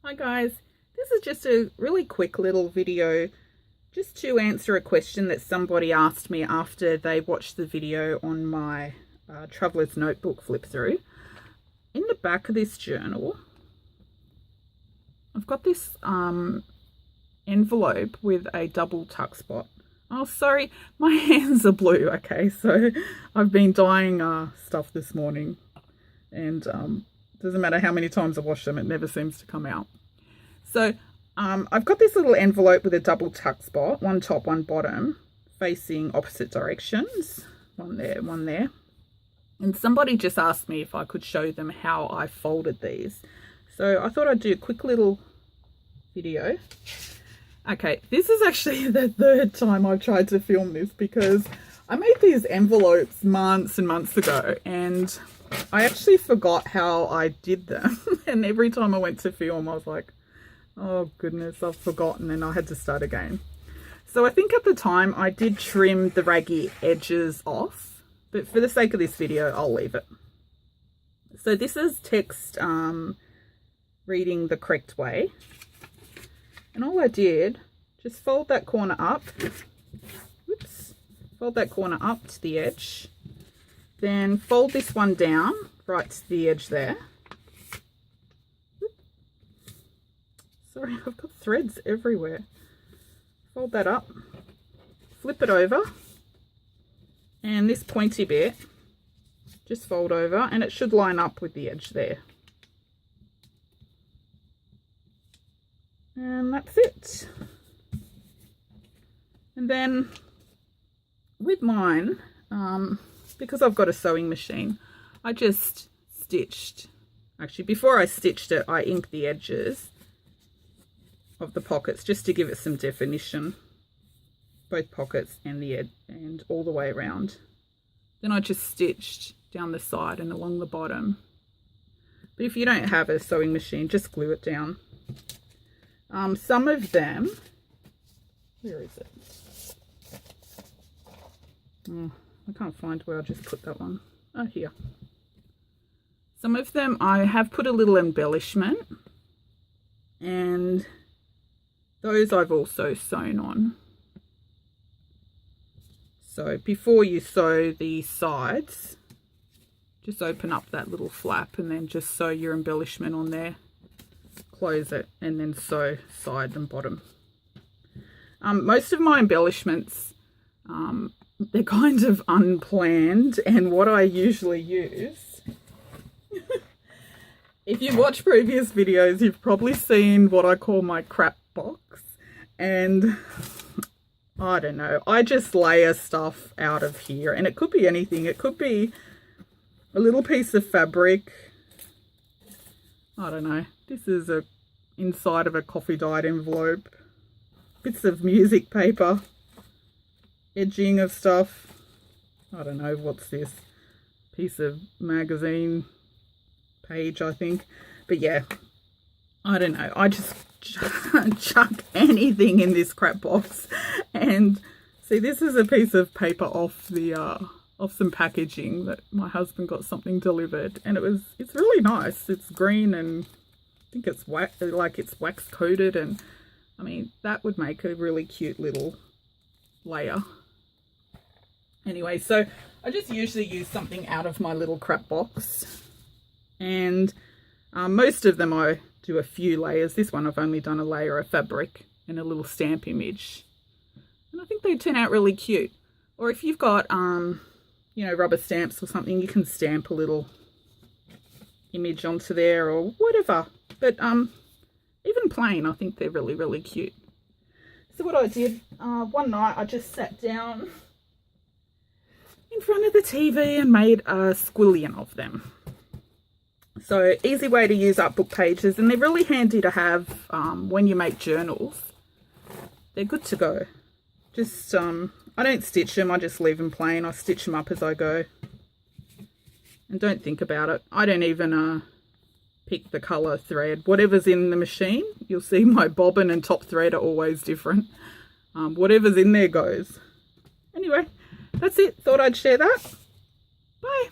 Hi guys, this is just a really quick little video just to answer a question that somebody asked me after they watched the video on my Traveler's Notebook flip through. In the back of this journal, I've got this envelope with a double tuck spot. Oh, sorry, my hands are blue. Okay, so I've been dyeing stuff this morning, and doesn't matter how many times I wash them, it never seems to come out. So I've got this little envelope with a double tuck spot, one top, one bottom, facing opposite directions. One there, one there. And somebody just asked me if I could show them how I folded these. So I thought I'd do a quick little video. Okay, this is actually the third time I've tried to film this because I made these envelopes months and months ago and I actually forgot how I did them. And every time I went to film, I was like, oh goodness, I've forgotten, and I had to start again. So I think at the time I did trim the raggy edges off, but for the sake of this video, I'll leave it. So this is text reading the correct way. And all I did, just fold that corner up. Oops. Fold that corner up to the edge. Then fold this one down right to the edge there. Sorry, I've got threads everywhere. Fold that up, flip it over, and this pointy bit, just fold over, and it should line up with the edge there. And that's it. And then with mine, because I've got a sewing machine, I just stitched. Actually, before I stitched it, I inked the edges of the pockets just to give it some definition, both pockets and the edge and all the way around. Then I just stitched down the side and along the bottom. But if you don't have a sewing machine, just glue it down. Some of them, where is it? Oh, I can't find where I just put that one. Oh, here. Some of them I have put a little embellishment, and those I've also sewn on. So before you sew the sides, just open up that little flap and then just sew your embellishment on there. Close it and then sew side and bottom. Most of my embellishments, they're kind of unplanned, and what I usually use, if you watch previous videos, you've probably seen what I call my crap box, and I don't know, I just layer stuff out of here, and it could be anything. It could be a little piece of fabric. I don't know, this is a inside of a coffee dyed envelope, bits of music paper, edging of stuff. I don't know, what's this, piece of magazine page, I think. But yeah, I don't know, I just chuck anything in this crap box. And see, this is a piece of paper off the off some packaging that my husband got something delivered, and it's really nice. It's green, and I think it's wax coated, and I mean that would make a really cute little layer. Anyway, so I just usually use something out of my little crap box, and most of them I do a few layers. This one I've only done a layer of fabric and a little stamp image, and I think they turn out really cute. Or if you've got you know, rubber stamps or something, you can stamp a little image onto there or whatever. But even plain, I think they're really, really cute. So what I did, one night I just sat down in front of the TV and made a squillion of them. So easy way to use up book pages, and they're really handy to have when you make journals. They're good to go. Just I don't stitch them, I just leave them plain. I stitch them up as I go and don't think about it. I don't even pick the colour thread. Whatever's in the machine, you'll see my bobbin and top thread are always different. Whatever's in there goes. Anyway, that's it. Thought I'd share that. Bye.